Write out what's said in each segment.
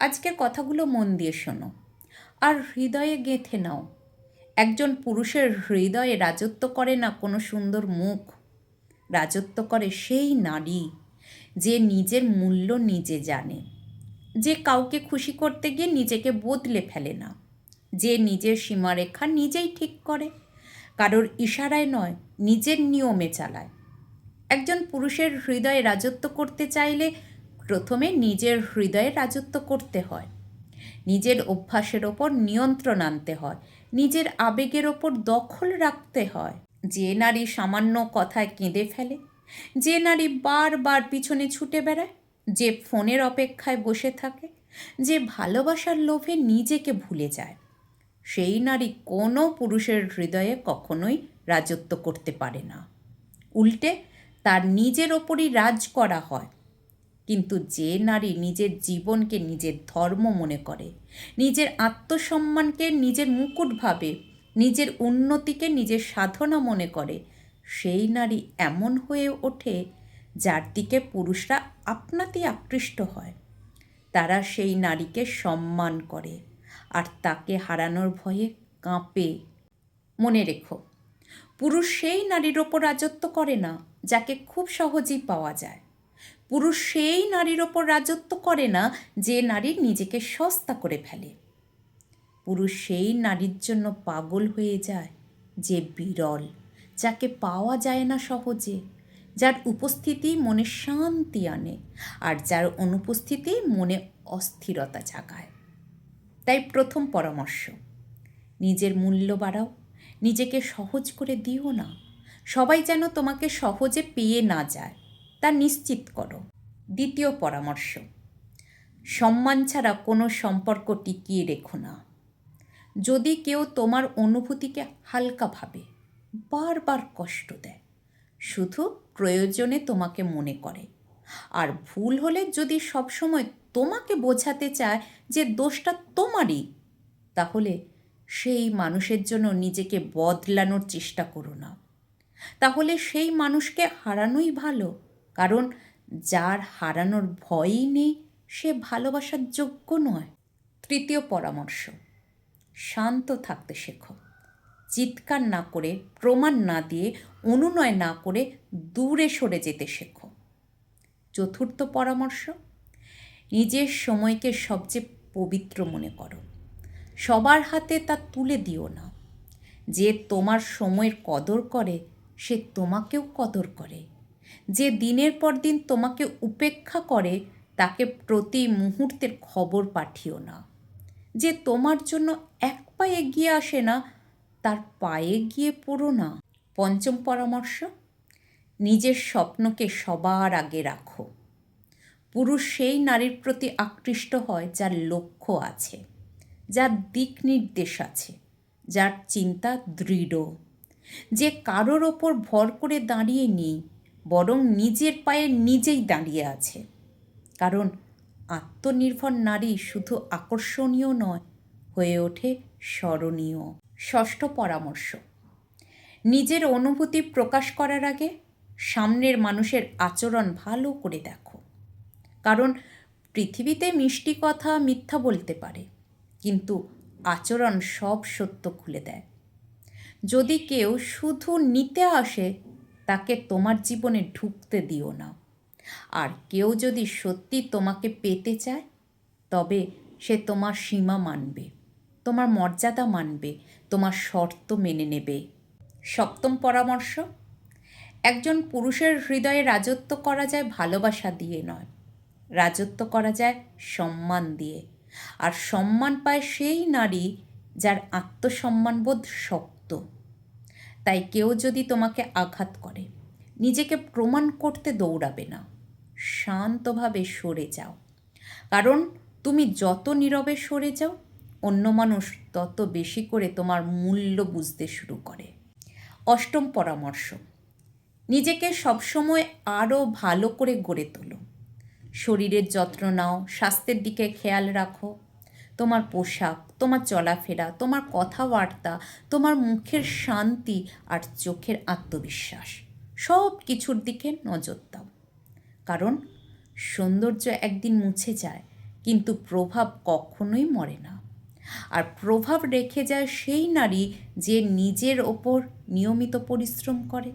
আজকের কথাগুলো মন দিয়ে শোনো আর হৃদয়ে গেঁথে নাও। একজন পুরুষের হৃদয়ে রাজত্ব করে না কোনো সুন্দর মুখ, রাজত্ব করে সেই নারী যে নিজের মূল্য নিজে জানে, যে কাউকে খুশি করতে গিয়ে নিজেকে বদলে ফেলে না, যে নিজের সীমারেখা নিজেই ঠিক করে, কারোর ইশারায় নয়, নিজের নিয়মে চালায়। একজন পুরুষের হৃদয়ে রাজত্ব করতে চাইলে প্রথমে নিজের হৃদয়ে রাজত্ব করতে হয়, নিজের অভ্যাসের ওপর নিয়ন্ত্রণ আনতে হয়, নিজের আবেগের ওপর দখল রাখতে হয়। যে নারী সামান্য কথায় কেঁদে ফেলে, যে নারী বারবার পিছনে ছুটে বেড়ায়, যে ফোনের অপেক্ষায় বসে থাকে, যে ভালোবাসার লোভে নিজেকে ভুলে যায়, সেই নারী কোনো পুরুষের হৃদয়ে কখনোই রাজত্ব করতে পারে না। উল্টে তার নিজের ওপরই রাজ করা হয়। কিন্তু যে নারী নিজের জীবনকে নিজের ধর্ম মনে করে, নিজের আত্মসম্মানকে নিজের মুকুট ভাবে, নিজের উন্নতিকে নিজের সাধনা মনে করে, সেই নারী এমন হয়ে ওঠে যার দিকে পুরুষরা আপনাতেই আকৃষ্ট হয়। তারা সেই নারীকে সম্মান করে আর তাকে হারানোর ভয়ে কাঁপে। মনে রেখো, পুরুষ সেই নারীর ওপর রাজত্ব করে না যাকে খুব সহজেই পাওয়া যায়। পুরুষ সেই নারীর ওপর রাজত্ব করে না যে নারী নিজেকে সস্তা করে ফেলে। পুরুষ সেই নারীর জন্য পাগল হয়ে যায় যে বিরল, যাকে পাওয়া যায় না সহজে, যার উপস্থিতি মনে শান্তি আনে আর যার অনুপস্থিতি মনে অস্থিরতা জাগায়। তাই প্রথম পরামর্শ, নিজের মূল্য বাড়াও, নিজেকে সহজ করে দিও না। সবাই যেন তোমাকে সহজে পেয়ে না যায় তা নিশ্চিত করো। দ্বিতীয় পরামর্শ, সম্মান ছাড়া কোনো সম্পর্ক টিকিয়ে রেখো না। যদি কেউ তোমার অনুভূতিকে হালকা ভাবে, বারবার কষ্ট দেয়, শুধু প্রয়োজনে তোমাকে মনে করে, আর ভুল হলে যদি সবসময় তোমাকে বোঝাতে চায় যে দোষটা তোমারই, তাহলে সেই মানুষের জন্য নিজেকে বদলানোর চেষ্টা করো না। তাহলে সেই মানুষকে হারানোই ভালো, কারণ যার হারানোর ভয়ই নেই সে ভালোবাসার যোগ্য নয়। তৃতীয় পরামর্শ, শান্ত থাকতে শেখো। চিৎকার না করে, প্রমাণ না দিয়ে, অনুনয় না করে দূরে সরে যেতে শেখো। চতুর্থ পরামর্শ, নিজের সময়কে সবচেয়ে পবিত্র মনে করো। সবার হাতে তা তুলে দিও না। যে তোমার সময়ের কদর করে সে তোমাকেও কদর করে। যে দিনের পর দিন তোমাকে উপেক্ষা করে তাকে প্রতি মুহূর্তের খবর পাঠিও না। যে তোমার জন্য এক পা এগিয়ে আসে না তার পায়ে গিয়ে পড়ো না। পঞ্চম পরামর্শ, নিজের স্বপ্নকে সবার আগে রাখো। পুরুষ সেই নারীর প্রতি আকৃষ্ট হয় যার লক্ষ্য আছে, যার দিক নির্দেশ আছে, যার চিন্তা দৃঢ়, যে কারোর ওপর ভর করে দাঁড়িয়ে নেই, বরং নিজের পায়ে নিজেই দাঁড়িয়ে আছে। কারণ আত্মনির্ভর নারী শুধু আকর্ষণীয় নয়, হয়ে ওঠে স্মরণীয়। ষষ্ঠ পরামর্শ, নিজের অনুভূতি প্রকাশ করার আগে সামনের মানুষের আচরণ ভালো করে দেখো। কারণ পৃথিবীতে মিষ্টি কথা মিথ্যা বলতে পারে, কিন্তু আচরণ সব সত্য খুলে দেয়। যদি কেউ শুধু নিতে আসে তাকে তোমার জীবনে ঢুকতে দিও না। আর কেউ যদি সত্যি তোমাকে পেতে চায় তবে সে তোমার সীমা মানবে, তোমার মর্যাদা মানবে, তোমার শর্ত মেনে নেবে। সপ্তম পরামর্শ, একজন পুরুষের হৃদয়ে রাজত্ব করা যায় ভালোবাসা দিয়ে নয়, রাজত্ব করা যায় সম্মান দিয়ে। আর সম্মান পায় সেই নারী যার আত্মসম্মানবোধ শক্ত। তাই কেউ যদি তোমাকে আঘাত করে নিজেকে প্রমাণ করতে দৌড়াবে না, শান্তভাবে সরে যাও। কারণ তুমি যত নীরবে সরে যাও অন্য মানুষ তত বেশি করে তোমার মূল্য বুঝতে শুরু করে। অষ্টম পরামর্শ, নিজেকে সবসময় আরও ভালো করে গড়ে তোলো। শরীরের যত্ন নাও, স্বাস্থ্যের দিকে খেয়াল রাখো। তোমার পোশাক, তোমার চলাফেরা, তোমার কথাবার্তা, তোমার মুখের শান্তি আর চোখের আত্মবিশ্বাস, সব কিছুর দিকে নজর দাও। কারণ সৌন্দর্য একদিন মুছে যায়, কিন্তু প্রভাব কখনোই মরে না। আর প্রভাব রেখে যায় সেই নারী যে নিজের ওপর নিয়মিত পরিশ্রম করে।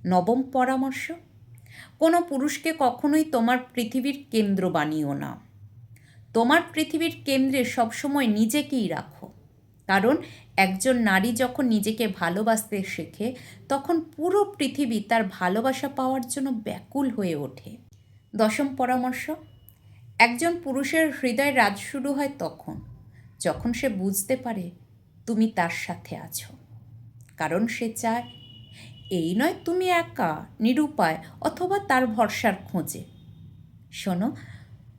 নবম পরামর্শ, কোনো পুরুষকে কখনোই তোমার পৃথিবীর কেন্দ্র বানিও না। তোমার পৃথিবীর কেন্দ্রে সবসময় নিজেকেই রাখো, কারণ একজন নারী যখন নিজেকে ভালোবাসতে শেখে তখন পুরো পৃথিবী তার ভালোবাসা পাওয়ার জন্য ব্যাকুল হয়ে ওঠে। দশম পরামর্শ, একজন পুরুষের হৃদয় রাজ শুরু হয় যখন সে বুঝতে পারে তুমি তার সাথে আছো, কারণ সে চায় এই নয় তুমি একা, নিরুপায় অথবা তার ভরসার খোঁজে। শোনো,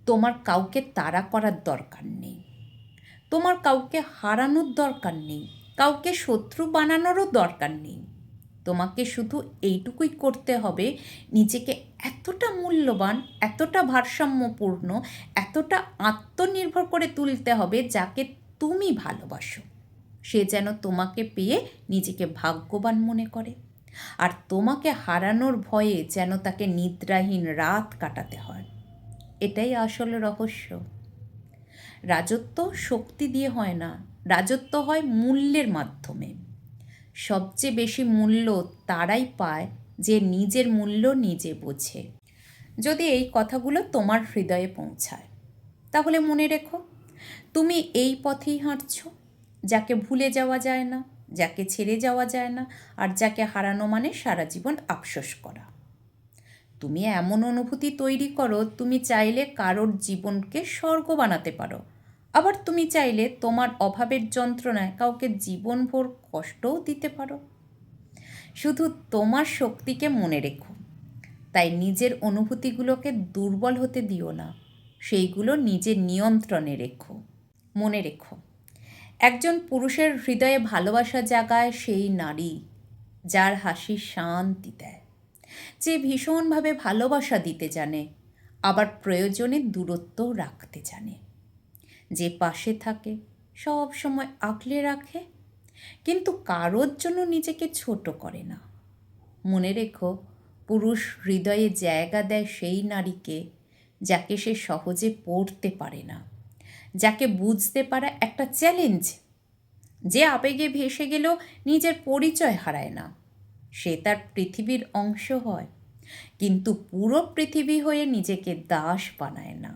তোমার কাউকে তাড়া করার দরকার নেই, তোমার কাউকে হারানোর দরকার নেই, কাউকে শত্রু বানানোরও দরকার নেই। তোমাকে শুধু এইটুকুই করতে হবে, নিজেকে এতটা মূল্যবান, এতটা ভারসাম্যপূর্ণ, এতটা আত্মনির্ভর করে তুলতে হবে যাকে তুমি ভালোবাসো সে যেন তোমাকে পেয়ে নিজেকে ভাগ্যবান মনে করে, আর তোমাকে হারানোর ভয়ে যেন তাকে নিদ্রাহীন রাত কাটাতে হয়। এটাই আসল রহস্য। রাজত্ব শক্তি দিয়ে হয় না, রাজত্ব হয় মূল্যের মাধ্যমে। সবচেয়ে বেশি মূল্য তারাই পায় যে নিজের মূল্য নিজে বোঝে। যদি এই কথাগুলো তোমার হৃদয়ে পৌঁছায় তাহলে মনে রেখো, তুমি এই পথেই হাঁটছ, যাকে ভুলে যাওয়া যায় না, যাকে ছেড়ে যাওয়া যায় না, আর যাকে হারানো মানে সারা জীবন আফসোস করা। তুমি এমন অনুভূতি তৈরি করো, তুমি চাইলে কারোর জীবনকে স্বর্গ বানাতে পারো, আবার তুমি চাইলে তোমার অভাবের যন্ত্রণায় কাউকে জীবনভর কষ্টও দিতে পারো। শুধু তোমার শক্তিকে মনে রেখো। তাই নিজের অনুভূতিগুলোকে দুর্বল হতে দিও না, সেইগুলো নিজের নিয়ন্ত্রণে রেখো। মনে রেখো, একজন পুরুষের হৃদয়ে ভালোবাসা জাগায় সেই নারী যার হাসি শান্তি দেয়, যে ভীষণভাবে ভালোবাসা দিতে জানে, আবার প্রয়োজনে দূরত্বও রাখতে জানে, যে পাশে থাকে, সব সময় আগলে রাখে, কিন্তু কারোর জন্য নিজেকে ছোট করে না। মনে রেখো, পুরুষ হৃদয়ে জায়গা দেয় সেই নারীকে যাকে সে সহজে পড়তে পারে না, যাকে বুঝতে পারা একটা চ্যালেঞ্জ, যে আবেগে ভেসে গেলেও নিজের পরিচয় হারায় না। সে তার পৃথিবীর অংশ হয়, কিন্তু পুরো পৃথিবী হয়ে নিজেকে দাস বানায় না।